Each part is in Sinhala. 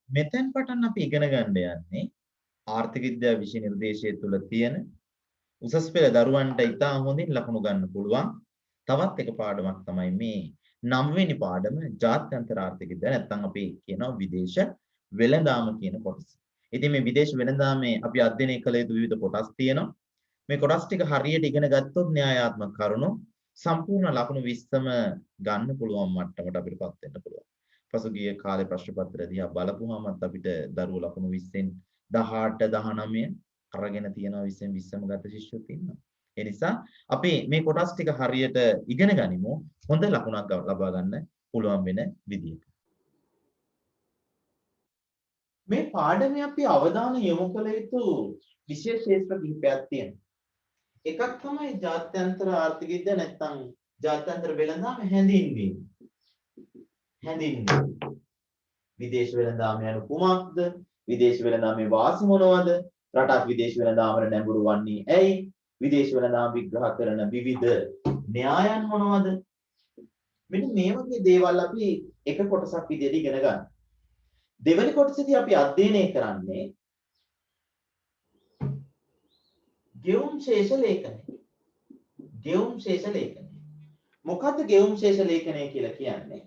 මෙතෙන් පටන් අපි ඉගෙන ගන්න යන්නේ ආර්ථික විද්‍යාව විෂය නිර්දේශය තුළ තියෙන උසස් පෙළ දරුවන්ට ඉතා හොඳින් ලකුණු ගන්න පුළුවන් තවත් එක පාඩමක් තමයි මේ 9 වෙනි පාඩම ජාත්‍යන්තර ආර්ථික විද්‍යාව නැත්නම් අපි කියනවා විදේශ වෙළඳාම කියන කොටස. ඉතින් මේ විදේශ වෙළඳාමේ අපි අධ්‍යයනය කළ යුතු විවිධ කොටස් තියෙනවා. මේ කොටස් ටික හරියට ඉගෙන ගත්තොත් න්‍යායාත්මක කරුණු සම්පූර්ණ ලකුණු 20ම ගන්න පුළුවන් මට්ටමට අපිටපත් වෙන්න පුළුවන්. පසුගිය කාලේ ප්‍රශ්න පත්‍රය දිහා බලපුවාමත් අපිට දරුවෝ ලකුණු 20න් 18 19 අරගෙන තියෙනවා 20න් 20ම ගත ශිෂ්‍යයෝ ඉන්නවා. ඒ නිසා අපි මේ කොටස් ටික හරියට ඉගෙන ගනිමු හොඳ ලකුණක් ලබා ගන්න පුළුවන් වෙන විදිහට. මේ පාඩමේ අපි අවධානය යොමු කළ යුතු විශේෂ ක්ෂේත්‍ර කිහිපයක් තියෙනවා. එකක් තමයි ජාත්‍යන්තර ආර්ථික විද්‍යාව නැත්නම් ජාත්‍යන්තර වෙළඳාම හැඳින්වීම. විදේශ වෙළඳාම යනු කුමක්ද? විදේශ වෙළඳාමේ වාසි මොනවද? රටක් විදේශ වෙළඳාමට නැඹුරු වන්නේ ඇයි? විදේශ වෙළඳාම විග්‍රහ කරන විවිධ න්‍යායන් මොනවද? මෙන්න මේ වගේ දේවල් අපි එක කොටසක් විදිහට ඉගෙන ගන්න. දෙවෙනි කොටසේදී අපි අධ්‍යයනය කරන්නේ ගෙවුම් ශේෂ ලේඛනය. ගෙවුම් ශේෂ ලේඛනය. මොකද්ද ගෙවුම් ශේෂ ලේඛනය කියලා කියන්නේ?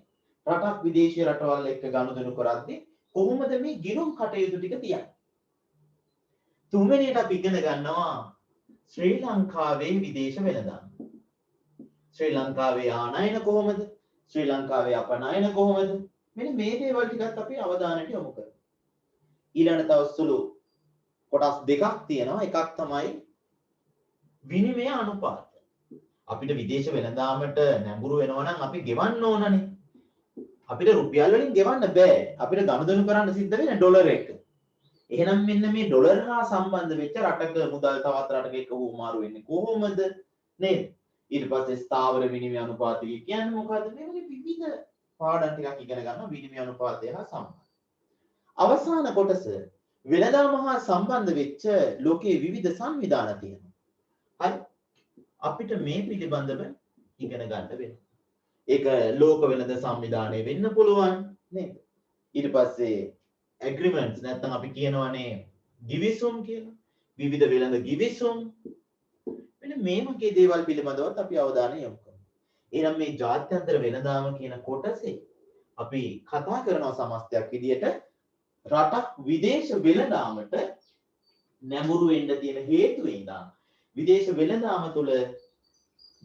රටක් විදේශීය රටවල් එක්ක ගනුදෙනු කරද්දී කොහොමද මේ ගිණුම් කටයුතු ටික තියන්නේ? තුන්වෙනියට අපි ඉගෙන ගන්නවා ශ්‍රී ලංකාවේ විදේශ වෙළඳාම. ශ්‍රී ලංකාවේ ආනයන කොහොමද? ශ්‍රී ලංකාවේ අපනයන කොහොමද? මෙන්න මේ දේවල් ටිකත් අපි අවධානයට යොමු කරමු. ඊළඟ තව සුළු කොටස් දෙකක් තියෙනවා. එකක් තමයි විනිමය අනුපාත. අපිට විදේශ වෙළඳාමට නැඹුරු වෙනවා නම් අපි ගෙවන්න ඕනනේ. අපිට රුපියල් වලින් ගෙවන්න බෑ. අපිට ගනුදෙනු කරන්න සිද්ධ වෙන්නේ ඩොලර් එක. එහෙනම් මෙන්න මේ ඩොලර් හා සම්බන්ධ වෙච්ච රටක මුදල් තවත් රටක එක්ක හුවමාරු වෙන්නේ කොහොමද? නේද? ඊට පස්සේ ස්ථාවර විනිමය අනුපාතය කියන්නේ මොකද්ද? මේ වගේ විවිධ පාඩම් ටිකක් ඉගෙන ගන්න විනිමය අනුපාතය හා සම්බන්ධ. අවසාන කොටස වෙළඳාම හා සම්බන්ධ වෙච්ච ලෝකයේ විවිධ සංවිධාන තියෙනවා. හරි. අපිට මේ පිළිබඳව ඉගෙන ගන්න වෙනවා. ඒක ලෝක වෙළඳ සංවිධානය වෙන්න පුළුවන් නේද? ඊට පස්සේ ඇග්‍රීමන්ට්ස් නැත්නම් අපි කියනවානේ ගිවිසුම් කියලා. විවිධ වෙළඳ ගිවිසුම්. මෙන්න මේ වගේ දේවල් පිළිබඳවත් අපි අවධානය යොමු කරමු. එහෙනම් මේ ජාත්‍යන්තර වෙළඳාම කියන කොටසේ අපි කතා කරනවා සමස්තයක් විදියට රටක් විදේශ වෙළඳාමට නැඹුරු වෙන්න තියෙන හේතු ඉඳන් විදේශ වෙළඳාම තුළ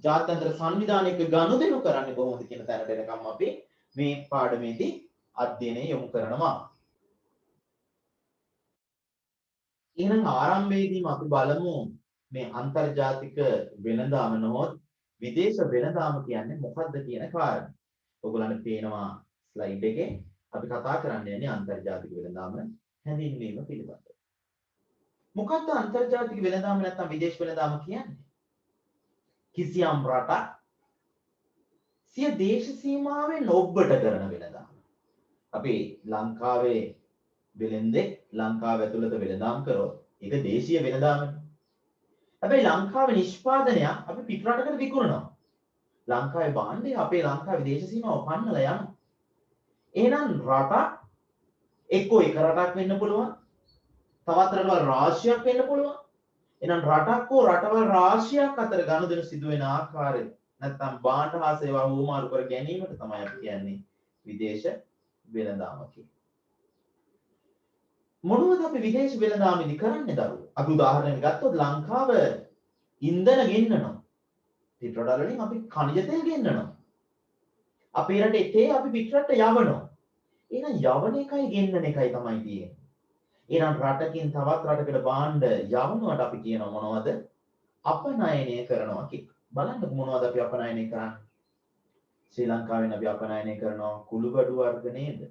ජාත්‍යන්තර සංවිධානයක ගනුදෙනු කරන්නේ කොහොමද කියන තැනට එනකම් අපි මේ පාඩමේදී අධ්‍යයනය යොමු කරනවා. එහෙනම් ආරම්භයේදීම අපි බලමු මේ අන්තර්ජාතික වෙළඳාම නොහොත් විදේශ වෙළඳාම කියන්නේ මොකක්ද කියන කාරණය. ඔයගොල්ලන්ට පේනවා ස්ලයිඩ් එකේ අපි කතා කරන්න යන්නේ අන්තර්ජාතික වෙළඳාම හැඳින්වීම පිළිබඳව. මොකක්ද අන්තර්ජාතික වෙළඳාම නැත්නම් විදේශ වෙළඳාම කියන්නේ? කිසියම් රටක් සිය දේශ සීමාවෙන් ඔබ්බට කරන වෙළඳාම. අපි ලංකාවේ වෙළෙන්දෙක් ලංකාව ඇතුළත වෙළඳාම් කරොත් ඒක දේශීය වෙළඳාමනේ. හැබැයි ලංකාවේ නිෂ්පාදනයක් අපි පිට රටකට විකුණනවා. ලංකාවේ භාණ්ඩය අපේ ලංකාවේ දේශ සීමාව පන්නලා යනවා. එහෙනම් රටක් එක්කෝ එක රටක් වෙන්න පුළුවන්. තවත් රටවල් රාශියක් වෙන්න පුළුවන්. එහෙනම් රටක් හෝ රටවල් රාශියක් අතර ගනුදෙනු සිදු වෙන ආකාරය නැත්නම් භාණ්ඩ හා සේවා හුවමාරු කර ගැනීමට තමයි අපි කියන්නේ විදේශ වෙළඳාම කියලා. මොනවද අපි විදේශ වෙළඳාමේදී කරන්නේ දරුවෝ? අපි උදාහරණයක් ගත්තොත් ලංකාව ඉන්ධන ගෙන්නනවා. පිටරට වලින් අපි ඛනිජ තෙල් ගෙන්නනවා. අපේ රටේ තේ අපි පිටරට යවනවා. එහෙනම් යවන එකයි ගෙන්නන එකයි තමයි තියෙන්නේ. එහෙනම් රටකින් තවත් රටකට භාණ්ඩ යවනවට අපි කියනවා මොනවද? අපනයනය කරනවා කියලා. බලන්න මොනවද අපි අපනයනය කරන්නේ? ශ්‍රී ලංකාවෙන් අපි අපනයනය කරනවා කුළුබඩු වර්ග නේද?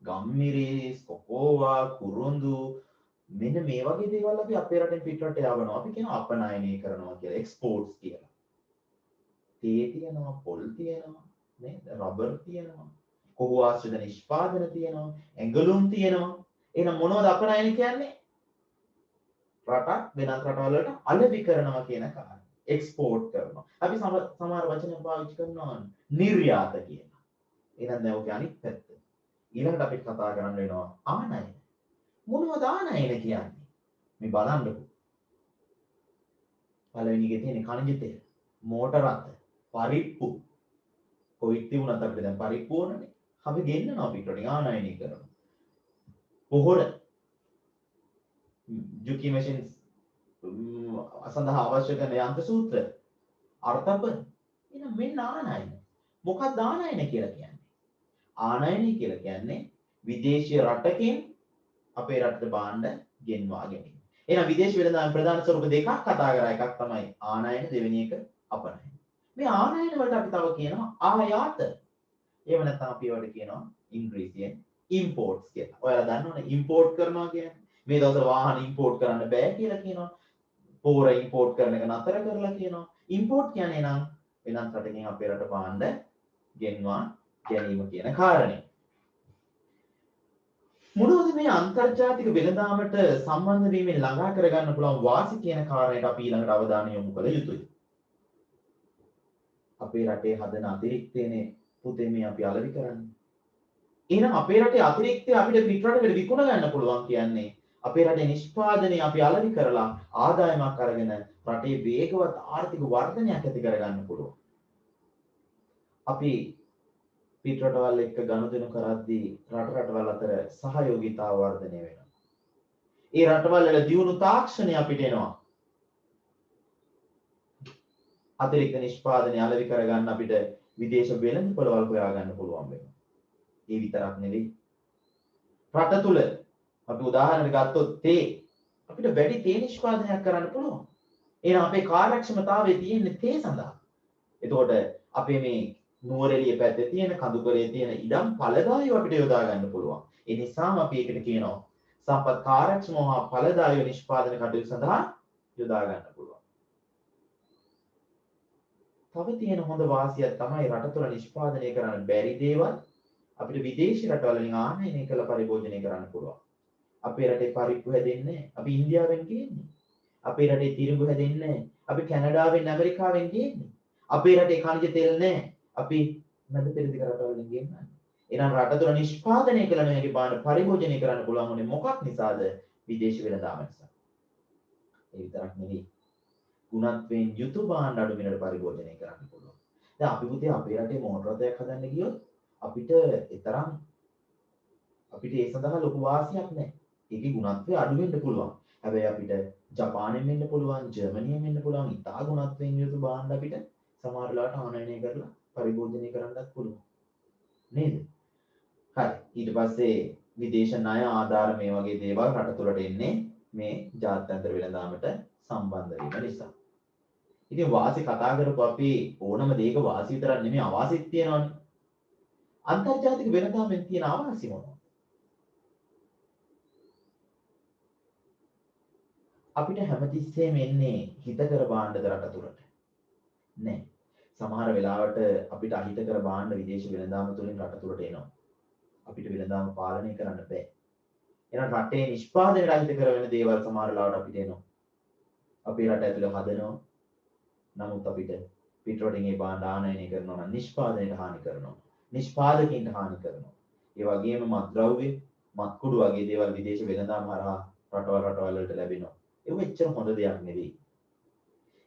ගම්මිරිස්, කොකෝවා, කුරුඳු මෙන්න මේ වගේ දේවල් අපි අපේ රටෙන් පිටරට යවනවා. අපි කියනවා අපනයනය කරනවා කියලා. එක්ස්පෝර්ට්ස් කියලා. තේ තියෙනවා, පොල් තියෙනවා, නේද? රබර් තියෙනවා. කොහො ආශ්‍රිත නිෂ්පාදන තියෙනවා, ඇඟලුම් තියෙනවා. එහෙනම් මොනවද අපනයන කියන්නේ? රටක් වෙනත් රටවල් වලට අලෙවි කරනවා කියන කාරණා. එක්ස්පෝර්ට් කරනවා. අපි සමහර වචන පාවිච්චි කරනවා නිර්යාත කියලා. එහෙනම් දැන් ඔක අනිත් පැත්ත. ඊළඟට අපි කතා කරන්න වෙනවා ආනයන. මොනවද ආනයන කියන්නේ? මේ බලන්නකො. පළවෙනි එකේ තියෙන කණජ තෙල්, මෝටර රථ, පරිප්පු. කොවිඩ් තිබුණත් අපිට දැන් පරිප්පු ඕනනේ. අපි ගෙන්නනවා පිටරටින් ආනයනය කරනවා. පොහොර ජුකි මැෂින්ස් සඳහා අවශ්‍ය කරන යන්ත්‍ර සූත්‍ර අර්ථප එහෙනම් මෙන්න ආනයන. මොකක්ද ආනයන කියලා කියන්නේ? ආනයනය කියලා කියන්නේ විදේශීය රටකින් අපේ රටට භාණ්ඩ ගෙන්වා ගැනීම. එහෙනම් විදේශ වෙළඳාම් ප්‍රධාන ස්වරූප දෙකක් කතා කරා. එකක් තමයි ආනයන, දෙවෙනි එක අපනයන. මේ ආනයන වලට අපි තව කියනවා ආයාත. එහෙම නැත්නම් අපි ඒවට කියනවා ඉංග්‍රීසියෙන් ඉම්පෝර්ට්ස් කියලා. ඔයාලා දන්නවනේ ඉම්පෝර්ට් කරනවා කියන්නේ. මේ දවස්වල වාහන ඉම්පෝර්ට් කරන්න බෑ කියලා කියනවා. පෝර ඉම්පෝර්ට් කරන එක නතර කරලා කියනවා. ඉම්පෝර්ට් කියන්නේ නම් වෙනත් රටකින් අපේ රට භාණ්ඩ ගෙන්වා ගැනීම කියන කාරණේ. මොනවද මේ අන්තර්ජාතික වෙළඳාමට සම්බන්ධ වීමෙන් ළඟා කරගන්න පුළුවන් වාසි කියන කාරණයට අපි ඊළඟට අවධානය යොමු කළ යුතුයි. අපේ රටේ හදන අතිරික්තයනේ පුතේ මේ අපි අලෙවි කරන්නේ. එහෙනම් අපේ රටේ අතිරික්තය අපිට පිටරටකට විකුණ ගන්න පුළුවන් කියන්නේ අපේ රටේ නිෂ්පාදනය අපි අලෙවි කරලා ආදායමක් අරගෙන රටේ වේගවත් ආර්ථික වර්ධනයක් ඇති කරගන්න පුළුවන්. අපි පිටරටවල් එක්ක ගනුදෙනු කරද්දී රටවල් අතර සහයෝගීතාව වර්ධනය වෙනවා. ඒ රටවල් වල දියුණු තාක්ෂණය අපිට එනවා. අතිරික්ත නිෂ්පාදනය අලෙවි කරගන්න අපිට විදේශ වෙළඳපොළවල් හොයා ගන්න පුළුවන් වෙනවා. ඒ විතරක් නෙවෙයි. රට තුල අපි උදාහරණයක් ගත්තොත් තේ අපිට වැඩි තේ නිෂ්පාදනයක් කරන්න පුළුවන්. එහෙනම් අපේ කාර්යක්ෂමතාවය තියෙන්නේ තේ සඳහා. එතකොට අපේ මේ නුවරඑළිය පැත්තේ තියෙන කඳුකරේ තියෙන ඉඩම් ඵලදායීව අපිට යොදා ගන්න පුළුවන්. ඒ නිසාම අපි ඒකට කියනවා සම්පත් කාර්යක්ෂම හා ඵලදායීව නිෂ්පාදන කටයුතු සඳහා යොදා ගන්න පුළුවන්. තව තියෙන හොඳ වාසියක් තමයි රට තුළ නිෂ්පාදනය කරන්න බැරි දේවල් අපිට විදේශී රටවල් වලින් ආනයනය කළ පරිභෝජනය කරන්න පුළුවන්. අපේ රටේ පරිප්පු හැදෙන්නේ අපි ඉන්දියාවෙන් ගේන්නේ. අපේ රටේ තිරිඟු හැදෙන්නේ අපි කැනඩාවෙන් ඇමරිකාවෙන් ගේන්නේ. අපේ රටේ khනිජ තෙල් නැහැ. අපි මැද පෙරදිග රටවලින් ගේන්නේ. එහෙනම් රට තුළ නිෂ්පාදනය කළ නොහැකි භාණ්ඩ පරිභෝජනය කරන්න පුළුවන් උනේ මොකක් නිසාද? විදේශ වෙළඳාම නිසා. ඒ විතරක් නෙවෙයි. ගුණත්වයෙන් යුතු භාණ්ඩ අඩු මිලට පරිභෝජනය කරන්න පුළුවන්. දැන් අපි පුතේ අපේ රටේ මෝටර රථයක් හදන්න ගියොත් අපිට ඒ සඳහා ලොකු වාසියක් නැහැ. ඒකේ ගුණත්වය අඩු වෙන්න පුළුවන්. හැබැයි අපිට ජපානයෙන් වෙන්න පුළුවන්, ජර්මනියෙන් වෙන්න පුළුවන්. ඉතා ගුණත්වයෙන් යුතු භාණ්ඩ අපිට සමහර වෙලාවට ආනයනය කරලා පරිභෝජනය කරන්නත් පුළුවන්. නේද? හරි. ඊට පස්සේ විදේශ ණය ආධාර මේ වගේ දේවල් රට තුළට එන්නේ මේ ජාත්‍යන්තර වෙළඳාමට සම්බන්ධ වීම නිසා. ඉතින් වාසි කතා කරපු අපි ඕනම දෙයක වාසි විතරක් නෙමෙයි අවාසිත් තියෙනවනේ. අන්තර්ජාතික වෙළඳාමෙන් තියෙන අවාසි මොනවද? අපිට හැමතිස්සෙම එන්නේ හිතකර භාණ්ඩද රට තුළට? නෑ. සමහර වෙලාවට අපිට අහිතකර භාණ්ඩ විදේශ වෙළඳාම තුළින් රට තුළට එනවා. අපිට වෙළඳාම පාලනය කරන්න බෑ. එහෙනම් රටේ නිෂ්පාදනයට අහිතකර වෙන දේවල් සමහර වෙලාවට අපිට එනවා. අපේ රට ඇතුළේ හදනවා. නමුත් අපිට පිටරටින් ඒ භාණ්ඩ ආනයනය කරනවා නම් නිෂ්පාදනයට හානි කරනවා. නිෂ්පාදකයන්ට හානි කරනවා. ඒ වගේම මත්ද්‍රව්‍ය, මත්කුඩු වගේ දේවල් විදේශ වෙළඳාම හරහා රටවල් වලට ලැබෙනවා. ඒක එච්චර හොඳ දෙයක් නෙවෙයි.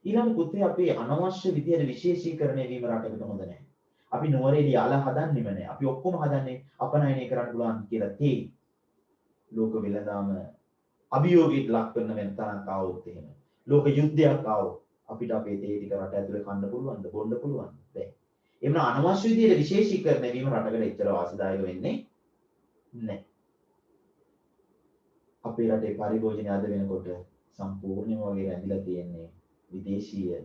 ඊළඟ පුතේ අපේ අනවශ්‍ය විදියට විශේෂීකරණය වීම රටකට හොඳ නැහැ. අපි නුවරඑළිය යාල හදන්නෙම නැහැ. අපි ඔක්කොම හදන්නේ අපනයනය කරන්න පුළුවන් කියලා තේ. ලෝක වෙළඳාම අභියෝගයට ලක් කරන වෙන තරක් ආවොත් එහෙම. ලෝක යුද්ධයක් ආවොත් අපිට අපේ තේ ටික රට ඇතුලේ කන්න පුළුවන්ද බොන්න පුළුවන්ද? බැහැ. එමුන අනවශ්‍ය විදියට විශේෂීකරණය වීම රටකට එච්චර වාසිදායක වෙන්නේ නැහැ. අපේ රටේ පරිභෝජනය අද වෙනකොට සම්පූර්ණයෙන්ම වගේ රැඳිලා තියෙන්නේ විදේශීය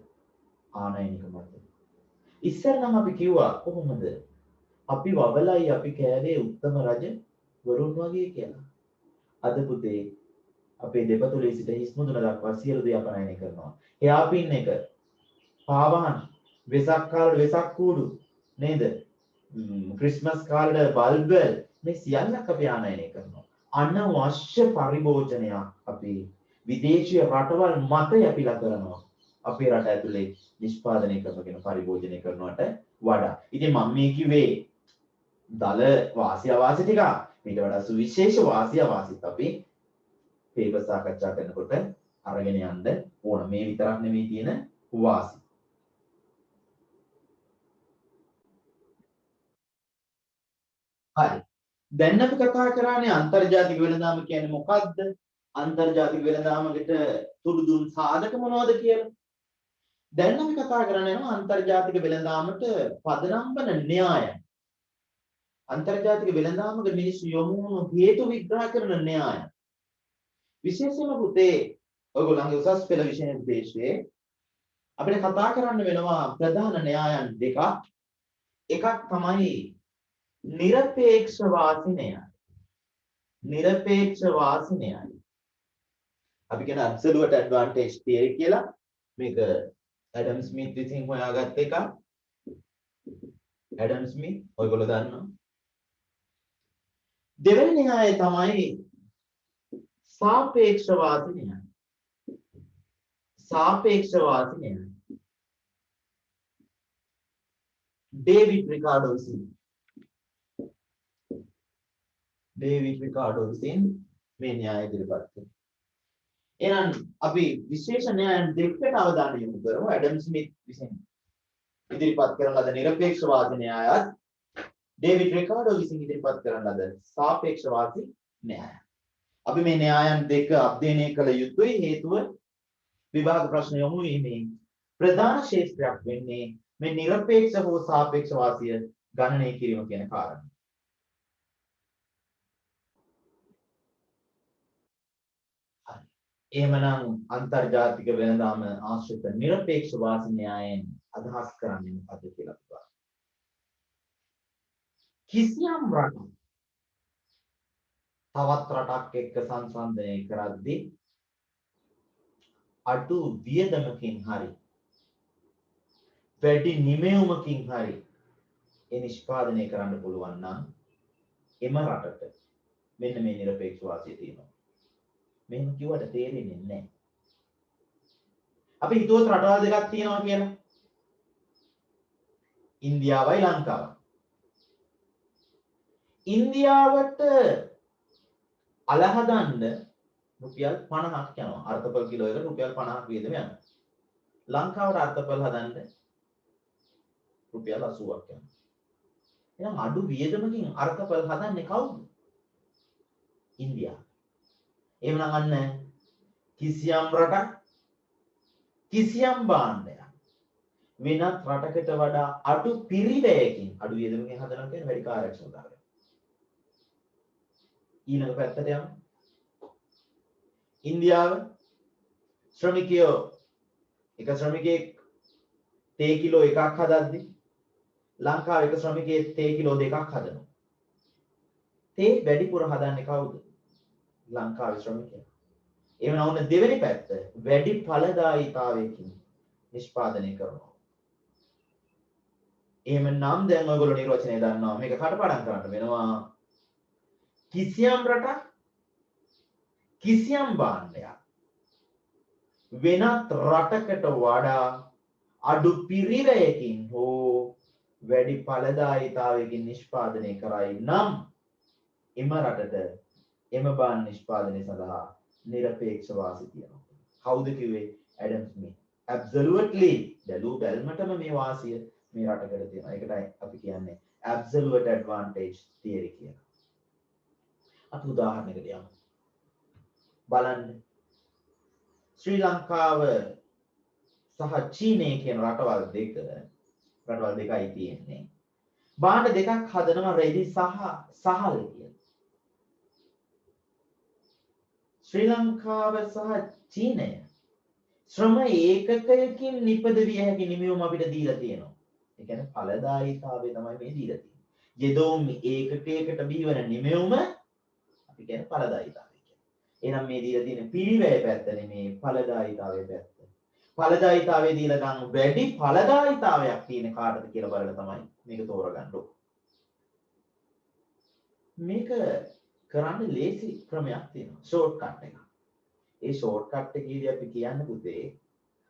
ආනයනික මත. ඉස්සර නම් අපි කිව්වා කොහොමද? අපි වවලයි අපි කෑවේ උත්තම රජ වරුන් වගේ කියලා. අද පුතේ අපේ දෙපතුලේ සිට හිස් මුදුන දක්වා සියලු දේ අපනයනය කරනවා. එයා පින් එක, පාවහන්, වෙසක් කාලේ වෙසක් කූඩු නේද? ක්‍රිස්මස් කාලේ බල්බ් මේ සියල්ලක් අපි ආනයනය කරනවා. අනවශ්‍ය පරිභෝජනයක් අපි විදේශීය රටවල් මත යපිලා කරනවා. අපේ රට ඇතුලේ නිෂ්පාදනය කරනගෙන පරිභෝජනය කරනවට වඩා. ඉතින් මම මේ කිව්වේ දල වාසි අවාසි ටික ඊට වඩා සුවිශේෂ වාසි අවාසිත් අපි පේපර් සාකච්ඡා කරනකොට අරගෙන යන්න ඕන. මේ විතරක් නෙමෙයි තියෙන වාසි. හරි. දැන් අපි කතා කරන්නේ අන්තර්ජාතික වෙළඳාම කියන්නේ මොකක්ද? අන්තර්ජාතික වෙළඳාමකට තුඩු දුන් සාධක මොනවද කියලා. දැන් අපි කතා කරන්නේ යනවා අන්තර්ජාතික වෙළඳාමට පදනම් වන න්‍යාය. අන්තර්ජාතික වෙළඳාමක මිනිස්සු යොමු වුණු හේතු විග්‍රහ කරන න්‍යාය. විශේෂයෙන්ම පුතේ ඔයගොල්ලන්ගේ උසස් පෙළ විෂය නිර්දේශයේ අපිට කතා කරන්න වෙනවා ප්‍රධාන න්‍යායන් දෙකක්. එකක් තමයි නිරපේක්ෂ වාසි න්‍යාය. නිරපේක්ෂ වාසි න්‍යාය. අපි කියන absolute advantage theory කියලා. මේක ඇඩම් ස්මිත් විසින් හොයාගත්ත එකක්. ඇඩම් ස්මිත් ඔයගොල්ලෝ දන්නවා. දෙවෙනි න්‍යායය තමයි සාපේක්ෂ වාසි න්‍යාය. සාපේක්ෂ වාසි න්‍යාය. ඩේවිඩ් රිකාඩෝ විසින් මේ න්‍යාය ඉදිරිපත් කළා. එහෙනම් අපි විශේෂ න්‍යායන් දෙකකට අවධානය යොමු කරමු. ඇඩම් ස්මිත් විසින් ඉදිරිපත් කරන ලද නිරපේක්ෂ වාසි න්‍යායත් ඩේවිඩ් රිකාඩෝ විසින් ඉදිරිපත් කරන ලද සාපේක්ෂ වාසි න්‍යාය. අපි මේ න්‍යායන් දෙක අධ්‍යයනය කළ යුතුයි. හේතුව විභාග ප්‍රශ්න යොමු වීමේ ප්‍රධාන ක්ෂේත්‍රයක් වෙන්නේ මේ නිරපේක්ෂ හෝ සාපේක්ෂ වාසිය ගණනය කිරීම කියන කාරණය. හරි. එහෙමනම් අන්තර්ජාතික වෙළඳාම ආශ්‍රිත නිරපේක්ෂ වාසි න්‍යායයෙන් අදහස් කරන්නේ මොකද කියලා බලන්න. කිසියම් රටක් තවත් රටක් එක්ක සංසන්දනය කරද්දී අඩු වියදමකින් හරි වැඩි නිමැවුමකින් හරි ඒ නිෂ්පාදනය කරන්න පුළුවන් නම් එම රටට මෙන්න මේ නිරපේක්ෂ වාසිය තියෙනවා. මෙහෙම කිව්වට තේරෙන්නේ නැහැ. අපි හිතුවත් රටවල් දෙකක් තියෙනවා කියලා. ඉන්දියාවයි ලංකාවයි. ඉන්දියාවට අල හදන්න රුපියල් 50ක් යනවා. අර්ථපල් කිලෝ එකට රුපියල් 50ක් වියදම යනවා. ලංකාවට අර්ථපල් හදන්න රුපියල් 80ක් යනවා. එහෙනම් අඩු වියදමකින් අර්ථපල් හදන්නේ කවුද? ඉන්දියාව. එහෙනම් අන්න කිසියම් රටක් කිසියම් භාණ්ඩයක් වෙනත් රටකට වඩා අඩු පිරිවැයකින් අඩු වියදමකින් හදනවා කියන්නේ වැඩි කාර්යක්ෂමතාවයක්. ඊළඟ පැත්තට යමු. ඉන්දියාව ශ්‍රමිකයෝ එක ශ්‍රමිකයෙක් තේ කිලෝ එකක් හදද්දී ලංකාවේ එක ශ්‍රමිකයෙක් තේ කිලෝ දෙකක් හදනවා. තේ වැඩිපුර හදන්නේ කවුද? ලංකාවේ ශ්‍රමිකයා. එහෙම නැවුන දෙවෙනි පැත්ත වැඩි ඵලදායීතාවයකින් නිෂ්පාදනය කරනවා. එහෙම නම් දැන් ඔයගොල්ලෝ නිර්වචනය දන්නවා. මේක කටපාඩම් කරන්න වෙනවා. කිසියම් රටක් කිසියම් භාණ්ඩයක් වෙනත් රටකට වඩා අඩු පිරිවැයකින් හෝ වැඩි ඵලදායීතාවයකින් නිෂ්පාදනය කරයි නම් එම රටට එම භාණ්ඩ නිෂ්පාදනය සඳහා නිරපේක්ෂ වාසි තියෙනවා. කවුද කිව්වේ? ඇඩම් ස්මිත්. absolutely බැලූ බැල්මටම මේ වාසිය මේ රටකට තියෙනවා. ඒකටයි අපි කියන්නේ absolute advantage theory කියලා. අපි උදාහරණයකට යමු. බලන්න. ශ්‍රී ලංකාව සහ චීනය කියන රටවල් දෙකයි තියෙන්නේ. භාණ්ඩ දෙකක් හදනවා රෙදි සහ සහල් කියන. ශ්‍රී ලංකාව සහ චීනය ශ්‍රම ඒකකයකින් නිපදවිය හැකි නිමැවුම අපිට දීලා තියෙනවා. ඒ කියන්නේ ඵලදායීතාවය තමයි මේ දීලා තියෙන්නේ. යෙදවුම් ඒකකයකට බිහිවන නිමැවුම අපි කියන්නේ ඵලදායීතාවය කියලා. එහෙනම් මේ දීලා තියෙන පිරිවැය පැත්ත නෙමේ ඵලදායීතාවයේ පැත්ත. ඵලදායීතාවයේ දීලා ගන්න වැඩි ඵලදායීතාවයක් තියෙන කාටද කියලා බලලා තමයි මේක තෝරගන්න ඕනේ. මේක කරන්න ලේසි ක්‍රමයක් තියෙනවා. ෂෝට් කට් එකක්. ඒ ෂෝට් කට් එකේදී අපි කියන්නේ පුතේ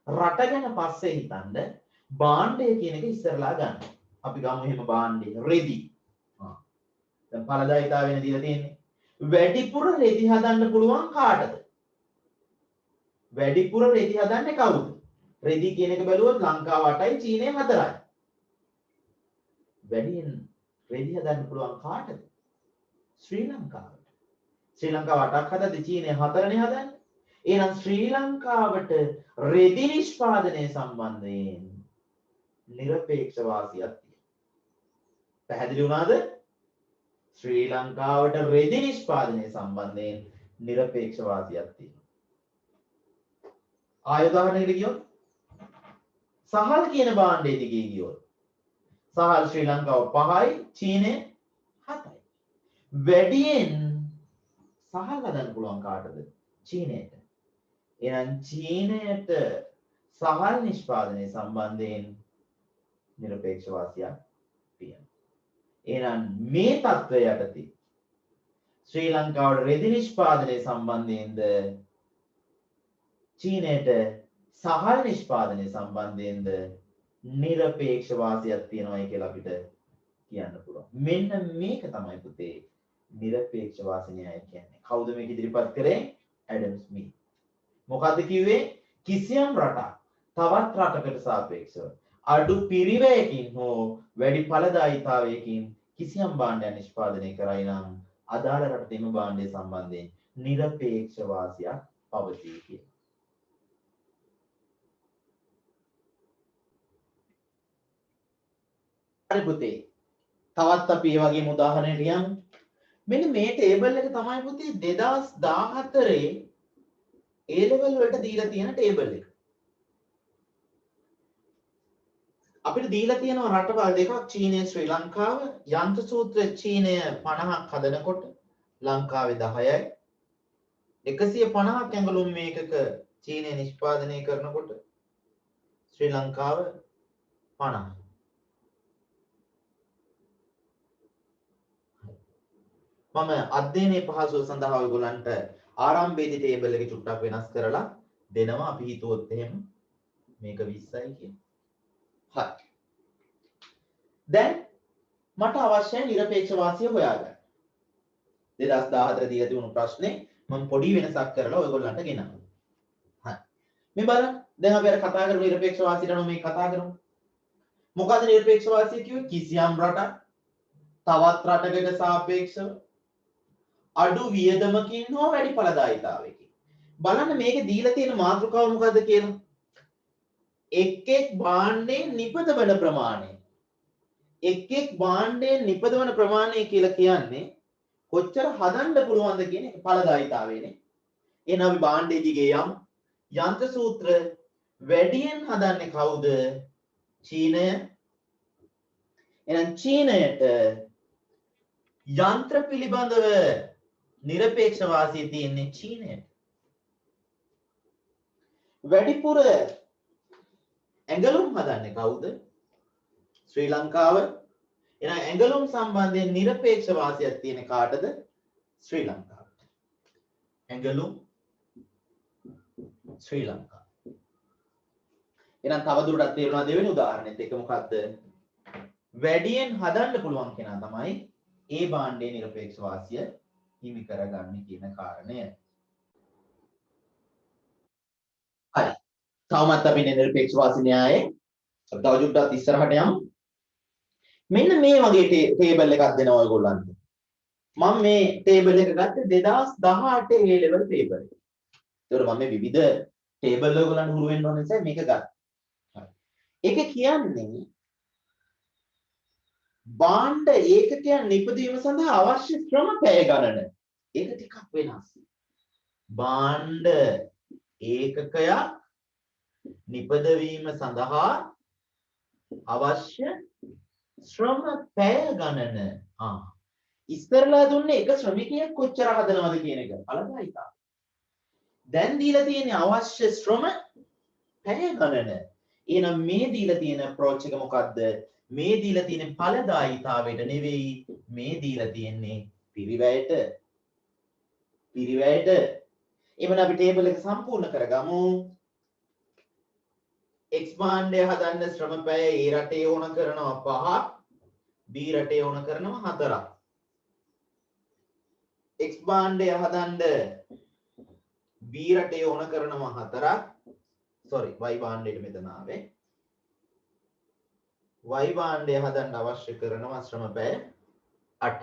රට ගැන පස්සේ හිතන්න භාණ්ඩය කියන එක ඉස්සරලා ගන්න. අපි ගමු එහෙම භාණ්ඩය රෙදි. දැන් ඵලදායීතාවය දීලා තියෙන්නේ. වැඩිපුර රෙදි හදන්න පුළුවන් කාටද? වැඩිපුර රෙදි හදන්නේ කවුද? රෙදි කියන එක බැලුවොත් ලංකාව 8යි චීනය 4යි. වැඩියෙන් රෙදි හදන්න පුළුවන් කාටද? ශ්‍රී ලංකාවට. ශ්‍රී ලංකාව 8ක් හදද්දී චීනය 4නේ හදන්නේ. එහෙනම් ශ්‍රී ලංකාවට රෙදි නිෂ්පාදනය සම්බන්ධයෙන් නිරපේක්ෂ වාසියක් තියෙනවා. පැහැදිලි වුණාද? ශ්‍රී ලංකාවට රෙදි නිෂ්පාදනය සම්බන්ධයෙන් නිරපේක්ෂ වාසියක් තියෙනවා. ආය උදාහරණයකට ගියොත් සහල් කියන භාණ්ඩයේ දිගේ ගියොත් සහල් ශ්‍රී ලංකාව 5යි චීනය 7යි. වැඩියෙන් සහල් හදන්න පුළුවන් කාටද? චීනයට. එහෙනම් චීනයට සහල් නිෂ්පාදනය සම්බන්ධයෙන් නිරපේක්ෂ වාසියක් තියෙනවා. එහෙනම් මේ தত্ত্বය යටතේ ශ්‍රී ලංකාවට රෙදි නිෂ්පාදනය සම්බන්ධයෙන්ද චීනයට සහල් නිෂ්පාදනය සම්බන්ධයෙන්ද නිරපේක්ෂ වාසියක් තියෙනවායි කියලා අපිට කියන්න පුළුවන්. මෙන්න මේක තමයි පුතේ නිරපේක්ෂ වාසි න්‍යාය කියන්නේ. කවුද මේක ඉදිරිපත් කරේ? ඇඩම් ස්මිත්. මොකද්ද කිව්වේ? කිසියම් රටක් තවත් රටකට සාපේක්ෂව අඩු පිරිවැයකින් හෝ වැඩි ඵලදායීතාවයකින් කිසියම් භාණ්ඩයක් නිෂ්පාදනය කරයි නම් අදාළ රටේ එම භාණ්ඩය සම්බන්ධයෙන් නිරපේක්ෂ වාසියක් පවතී කියලා. හරි පුතේ. තවත් අපි මේ වගේම උදාහරණයක් යමු. මෙන්න මේ ටේබල් එක තමයි පුතේ 2014 A level වලට දීලා තියෙන ටේබල් එක. අපිට දීලා තියෙනවා රටවල් දෙකක් චීනය ශ්‍රී ලංකාව. යන්ත්‍ර සූත්‍ර චීනය 50ක් හදනකොට ලංකාවේ 10යි. 150ක් ඇඟලුම් මේකක චීනය නිෂ්පාදනය කරනකොට ශ්‍රී ලංකාව 50යි. මම අධ්‍යයනයේ පහසුව සඳහා ඔයගොල්ලන්ට ආරම්භයේදී ටේබල් එක චුට්ටක් වෙනස් කරලා දෙනවා. අපි හිතුවොත් එහෙම මේක 20යි කියලා. හරි. දැන් මට අවශ්‍යයි නිරපේක්ෂ වාසිය හොයාගන්න. 2014 දීලා තිබුණු ප්‍රශ්නේ මම පොඩි වෙනසක් කරලා ඔයගොල්ලන්ට ගෙනාවා. හරි. මේ බලන්න. දැන් අපි අර කතා කරපු නිරපේක්ෂ වාසියට නම් මේ කතා කරමු. මොකද්ද නිරපේක්ෂ වාසිය කිව්වේ? කිසියම් රටක් තවත් රටකට සාපේක්ෂව අඩු වියදමකින් හෝ වැඩි ඵලදායීතාවයකින්. බලන්න මේකේ දීලා තියෙන මාතෘකාව මොකද්ද කියලා. එක් භාණ්ඩයෙන් නිපදවන ප්‍රමාණය. එක් භාණ්ඩයෙන් නිපදවන ප්‍රමාණය කියලා කියන්නේ කොච්චර හදන්න පුළුවන්ද කියන එක ඵලදායීතාවයනේ. එහෙනම් අපි භාණ්ඩයේ දිගේ යමු. යන්ත්‍ර සූත්‍ර වැඩියෙන් හදන්නේ කවුද? චීනය. එහෙනම් චීනයට යන්ත්‍ර පිළිබඳව නිරපේක්ෂ වාසිය තියෙන්නේ චීනයට. වැඩිපුර ඇඟලුම් හදන්නේ කවුද? ශ්‍රී ලංකාව. එහෙනම් ඇඟලුම් සම්බන්ධයෙන් නිරපේක්ෂ වාසියක් තියෙන කාටද? ශ්‍රී ලංකාවට. ඇඟලුම් ශ්‍රී ලංකාව. එහෙනම් තවදුරටත් තේරුණා දෙවෙනි උදාහරණෙත් එක මොකද්ද? වැඩියෙන් හදන්න පුළුවන් කෙනා තමයි ඒ භාණ්ඩයේ නිරපේක්ෂ වාසිය හිමි කරගන්නේ කියන කාරණය. හරි. තවමත් අපි නිරපේක්ෂ වාසි න්‍යායේ අපි තව චුට්ටක් ඉස්සරහට යමු. මෙන්න මේ වගේ ටේබල් එකක් දෙනවා ඔයගොල්ලන්ට. මම මේ ටේබල් එක ගත්තේ 2018 A level ටේබල් එක. ඒතකොට මම මේ විවිධ ටේබල් ඔයගොල්ලන්ට හුරු වෙන්න ඕන නිසා මේක ගත්තා. හරි. ඒක කියන්නේ භාණ්ඩ ඒකකයන් නිපදවීම සඳහා අවශ්‍ය ශ්‍රම පැය ගණන. ඒක ටිකක් වෙනස්. භාණ්ඩ ඒකකයක් නිපදවීම සඳහා අවශ්‍ය ශ්‍රම පැය ගණන. ඉස්සරලා දුන්නේ එක ශ්‍රමිකයෙක් කොච්චර හදනවද කියන එක ඵලදායීතාව. දැන් දීලා තියෙන්නේ අවශ්‍ය ශ්‍රම පැය ගණන. එහෙනම් මේ දීලා තියෙන අප්‍රෝච් එක මොකද්ද? මේ දීලා තියෙන ඵලදායීතාවයට නෙවෙයි, මේ දීලා තියෙන්නේ පිරිවැයට. එවන අපි ටේබල් එක සම්පූර්ණ කරගමු. X භාණ්ඩය හදන්න ශ්‍රම පැය A රටේ ඕන කරනවා 5ක්, B රටේ ඕන කරනවා 4ක්. x භාණ්ඩය හදන්න b රටේ ඕන කරනවා 4ක්. sorry y භාණ්ඩයට මෙතන ආවේ. y භාණ්ඩය හදන්න අවශ්‍ය කරනවා ශ්‍රම පැය 8ක්.